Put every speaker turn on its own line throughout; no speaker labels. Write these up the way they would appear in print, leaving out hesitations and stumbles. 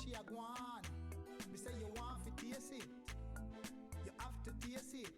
she a go on. Me say you want to taste it. You have to taste it.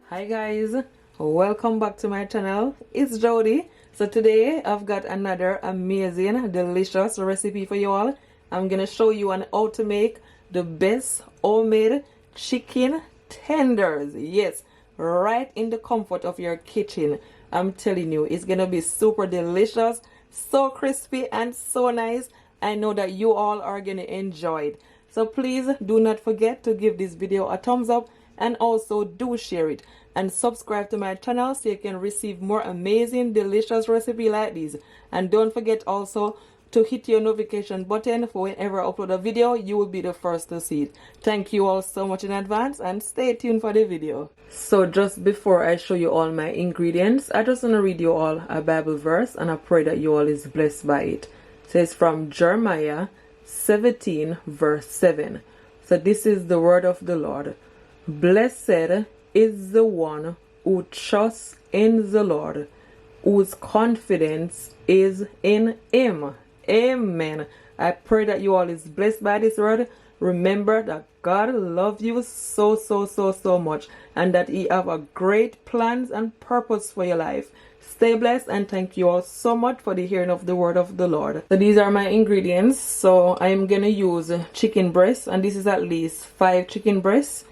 Hi guys, welcome back to my channel. It's Jody. So today I've got another amazing, delicious recipe for you all. I'm gonna show you on how to make the best homemade chicken tenders. Yes, right in the comfort of your kitchen. I'm telling you, it's gonna be super delicious, so crispy and so nice. I know that you all are gonna enjoy it. So please do not forget to give this video a thumbs up and also do share it and subscribe to my channel so you can receive more amazing delicious recipe like these. And don't forget also to hit your notification button for whenever I upload a video, you will be the first to see it. Thank you all so much in advance and stay tuned for the video. So just before I show you all my ingredients, I just want to read you all a Bible verse and I pray that you all is blessed by it. It says from Jeremiah 17 verse 7. So this is the word of the Lord. Blessed is the one who trusts in the Lord, whose confidence is in him. Amen. I pray that you all is blessed by this word. Remember that God loves you so much and that he have a great plans and purpose for your life. Stay blessed and thank you all so much for the hearing of the word of the Lord. So these are my ingredients. So I'm gonna use chicken breast, and this is at least 5 chicken breasts.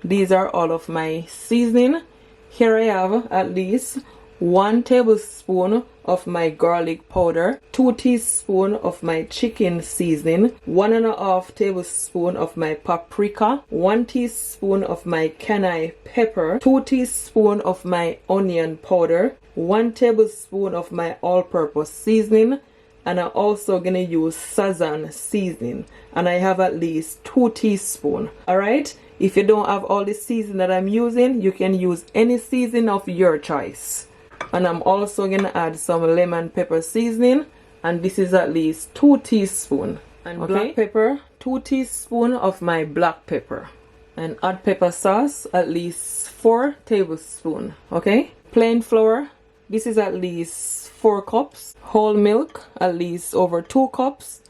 These are all of my seasoning. Here I have at least 1 tablespoon of my garlic powder, 2 teaspoons of my chicken seasoning, 1.5 tablespoon of my paprika, 1 teaspoon of my cayenne pepper, 2 teaspoons of my onion powder, 1 tablespoon of my all-purpose seasoning, and I'm also gonna use sazon seasoning, and I have at least 2 teaspoons. Alright, if you don't have all the seasoning that I'm using, you can use any seasoning of your choice. And I'm also gonna add some lemon pepper seasoning, and this is at least 2 teaspoons. And black pepper, 2 teaspoons of my black pepper. And hot pepper sauce, at least 4 tablespoons. Okay, plain flour, this is at least 4 cups. Whole milk, at least over 2 cups.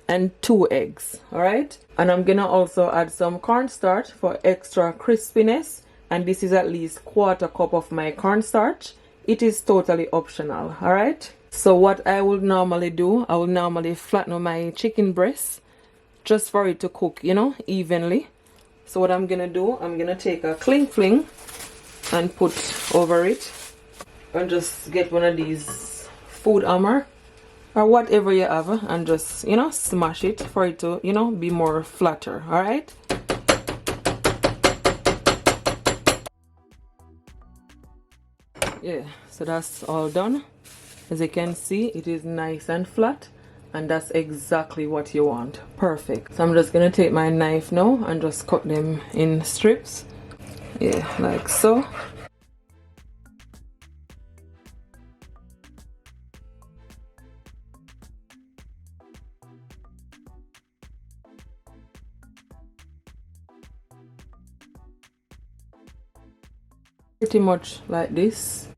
And 2 eggs. Alright, and I'm gonna also add some cornstarch for extra crispiness, and this is at least 1/4 cup of my cornstarch. It is totally optional. Alright, so what I would normally do, I will normally flatten my chicken breast just for it to cook, you know, evenly. So what I'm gonna do, I'm gonna take a cling fling and put over it, and just get one of these food hammer or whatever you have, and just, you know, smash it for it to, you know, be more flatter. All right, yeah, so that's all done. As you can see, it is nice and flat, and that's exactly what you want. Perfect. So I'm just gonna take my knife now and just cut them in strips, yeah, like so. Pretty much like this.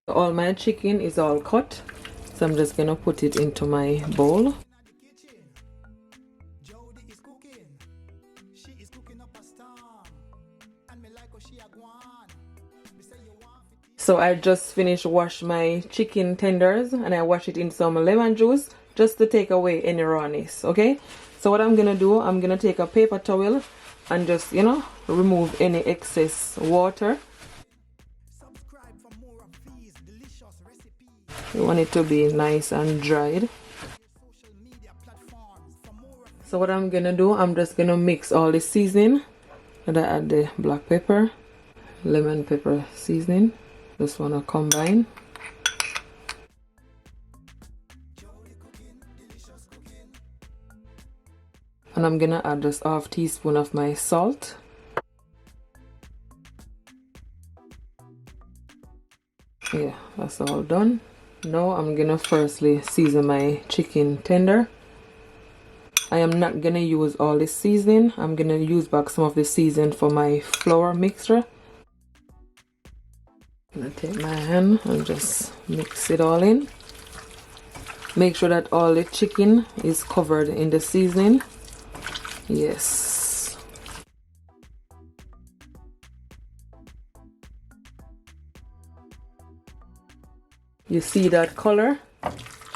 All my chicken is all cut, so I'm just gonna put it into my bowl. So I just finished wash my chicken tenders, and I wash it in some lemon juice just to take away any rawness. Okay, so what I'm gonna do, I'm gonna take a paper towel and just, you know, remove any excess water. You want it to be nice and dried. So what I'm gonna do, I'm just gonna mix all the seasoning. And I add the black pepper, lemon pepper seasoning. Just wanna combine. And I'm gonna add just 1/2 teaspoon of my salt. Yeah, that's all done. Now I'm gonna firstly season my chicken tender. I am not gonna use all the seasoning. I'm gonna use back some of the seasoning for my flour mixture. I'm gonna take my hand and just mix it all in. Make sure that all the chicken is covered in the seasoning. Yes. You see that color?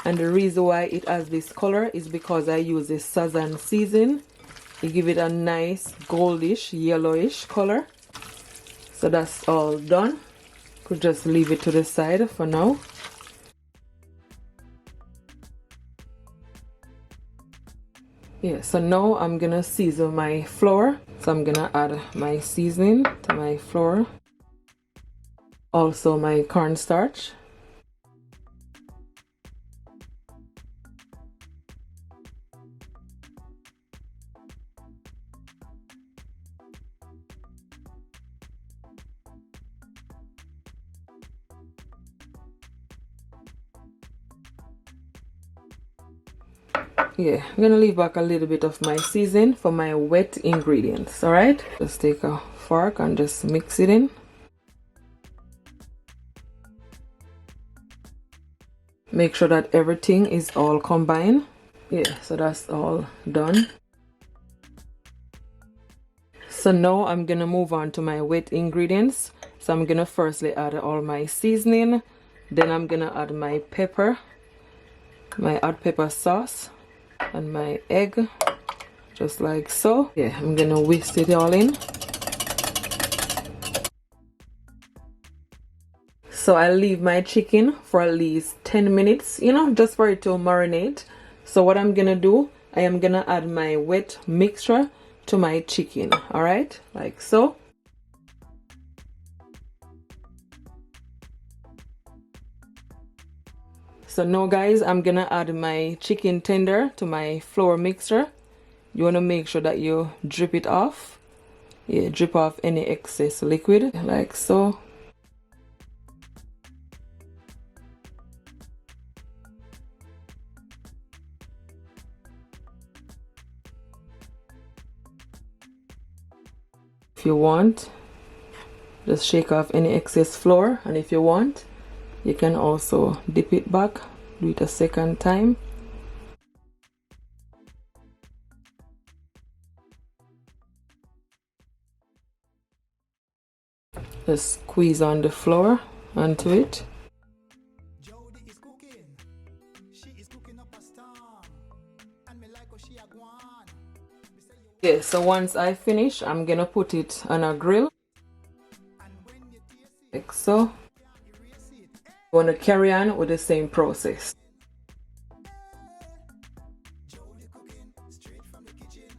And the reason why it has this color is because I use this sazon seasoning. You give it a nice goldish, yellowish color. So that's all done. Could just leave it to the side for now. Yeah, so now I'm gonna season my flour. So I'm gonna add my seasoning to my flour. Also my cornstarch. Yeah, I'm gonna leave back a little bit of my seasoning for my wet ingredients. All right, just take a fork and just mix it in. Make sure that everything is all combined. Yeah, so that's all done. So now I'm gonna move on to my wet ingredients. So I'm gonna firstly add all my seasoning, then I'm gonna add my pepper, my hot pepper sauce, and my egg, just like so. Yeah, I'm gonna whisk it all in. So I leave my chicken for at least 10 minutes, you know, just for it to marinate. So what I'm gonna do, I am gonna add my wet mixture to my chicken. All right, like so. So now guys, I'm gonna add my chicken tender to my flour mixture. You wanna make sure that you drip it off. Yeah, drip off any excess liquid, like so. If you want, just shake off any excess flour, and if you want, you can also dip it back, do it a second time. Just squeeze on the flour onto it.
Jody is cooking. She is cooking up a storm. And me like how she a gwan. Me say you
Yeah, so once I finish, I'm gonna put it on a grill,
and when you taste it,
like so.
can't erase it.
You wanna carry on with the same process.
Jody cooking straight from the kitchen.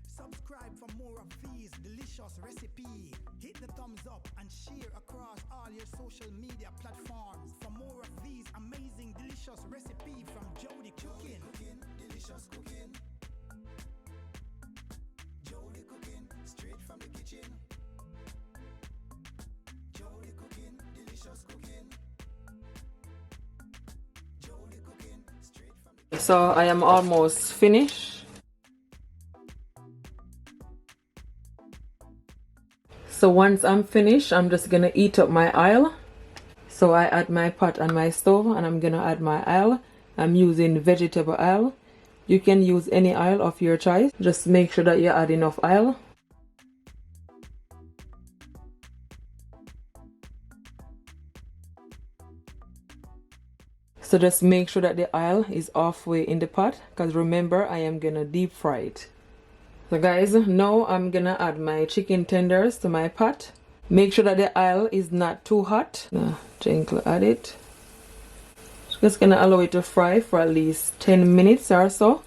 Subscribe for more of these delicious recipes. Hit the thumbs up and share across all your social media platforms for more of these amazing delicious recipes from Jody Cooking. Delicious cooking. Jody cooking straight from the kitchen. Jody cooking delicious cooking. Jody cooking straight from the
So I am almost finished. So once I'm finished, I'm just gonna heat up my oil. So I add my pot on my stove and I'm gonna add my oil. I'm using vegetable oil. You can use any oil of your choice. Just make sure that you add enough oil. So just make sure that the oil is halfway in the pot, because remember, I am gonna deep fry it. So guys, now I'm gonna add my chicken tenders to my pot. Make sure that the oil is not too hot. Now, gently add it. Just gonna allow it to fry for at least 10 minutes or so.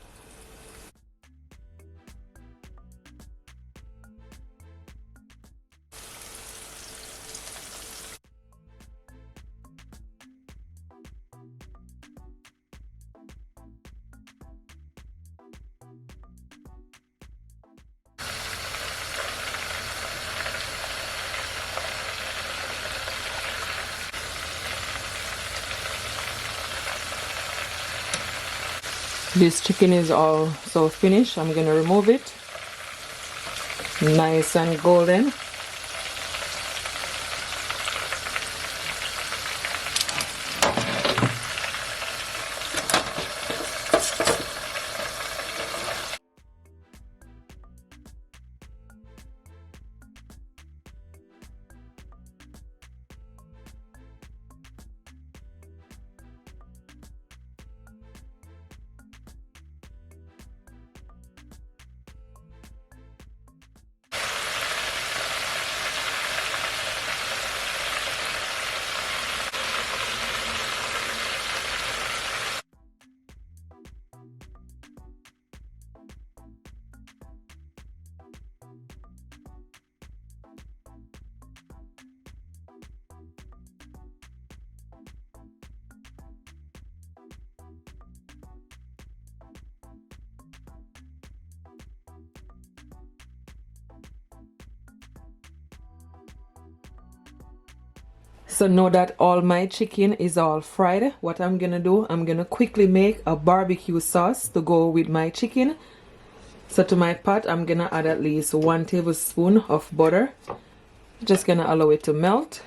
This chicken is all so finished. I'm gonna remove it. Nice and golden. So now that all my chicken is all fried, what I'm gonna do, I'm gonna quickly make a barbecue sauce to go with my chicken. So to my pot, I'm gonna add at least 1 tablespoon of butter. Just gonna allow it to melt.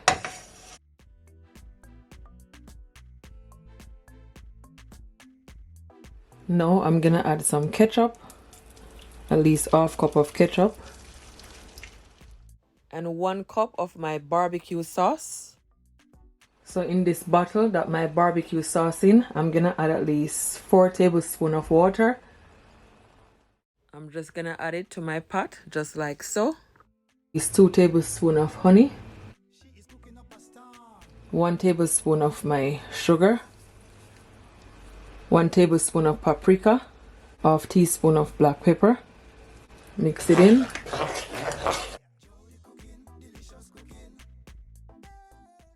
Now I'm gonna add some ketchup, at least half cup of ketchup, and 1 cup of my barbecue sauce. So in this bottle that my barbecue sauce in, I'm gonna add at least 4 tablespoons of water. I'm just gonna add it to my pot, just like so. It's 2 tablespoons of honey, 1 tablespoon of my sugar, 1 tablespoon of paprika, half teaspoon of black pepper. Mix it in.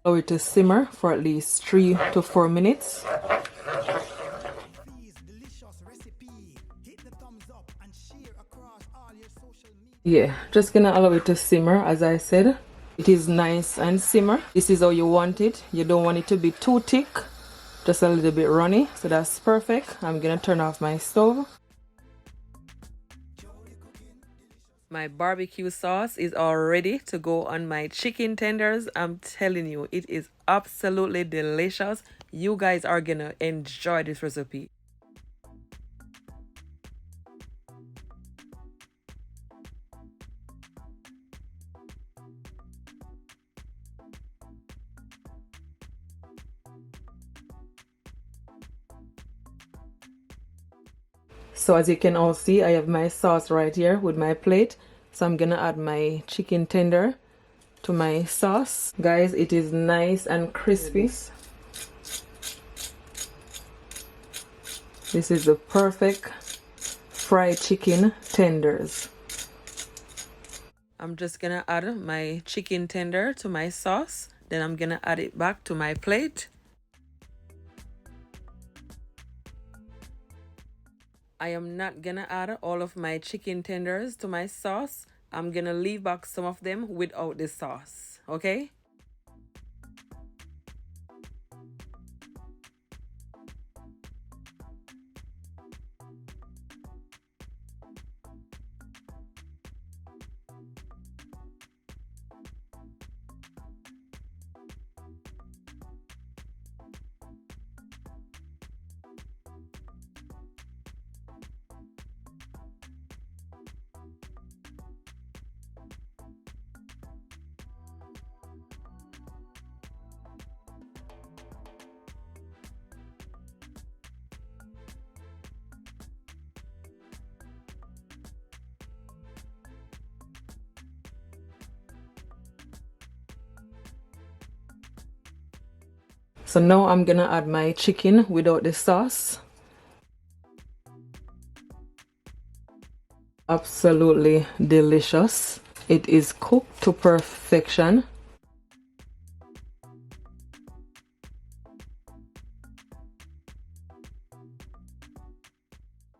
Allow it to simmer for at least 3 to 4 minutes. Yeah, just gonna allow it to simmer. As I said, it is nice and simmer. This is how you want it. You don't want it to be too thick, just a little bit runny. So that's perfect. I'm gonna turn off my stove. My barbecue sauce is all ready to go on my chicken tenders. I'm telling you, it is absolutely delicious. You guys are gonna enjoy this recipe. So as you can all see, I have my sauce right here with my plate. So I'm gonna add my chicken tender to my sauce. Guys, it is nice and crispy. This is the perfect fried chicken tenders. I'm just gonna add my chicken tender to my sauce. Then I'm gonna add it back to my plate. I am not gonna add all of my chicken tenders to my sauce. I'm gonna leave back some of them without the sauce, okay? So now I'm gonna add my chicken without the sauce. Absolutely delicious. It is cooked to perfection.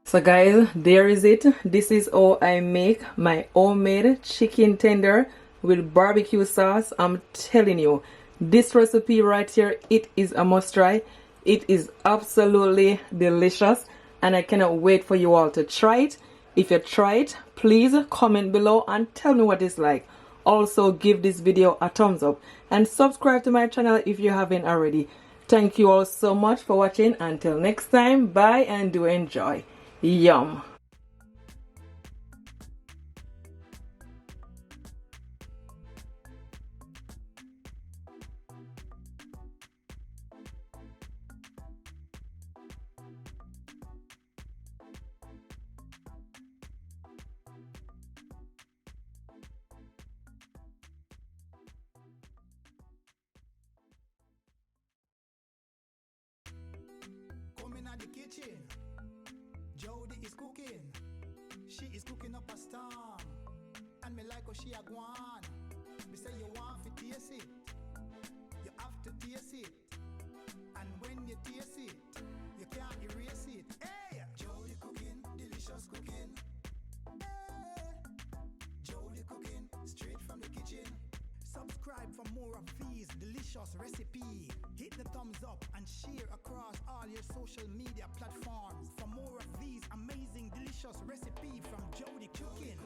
So guys, there is it. This is how I make my homemade chicken tender with barbecue sauce. I'm telling you, this recipe right here, it is a must try. It is absolutely delicious and I cannot wait for you all to try it. If you try it, please comment below and tell me what it's like. Also give this video a thumbs up and subscribe to my channel if you haven't already. Thank you all so much for watching. Until next time, bye and do enjoy. Yum.
Come in at the kitchen. Jody is cooking. She is cooking up a storm. And me like how she a gwan. Me say you want to taste it. You have to taste it. And when you taste it, you can't erase it. Hey! Jody cooking, delicious cooking. Hey! Jody cooking, straight from the kitchen. Subscribe. Subscribe for more of these delicious recipes. Hit the thumbs up and share across all your social media platforms for more of these amazing delicious recipes from Jody Cooking.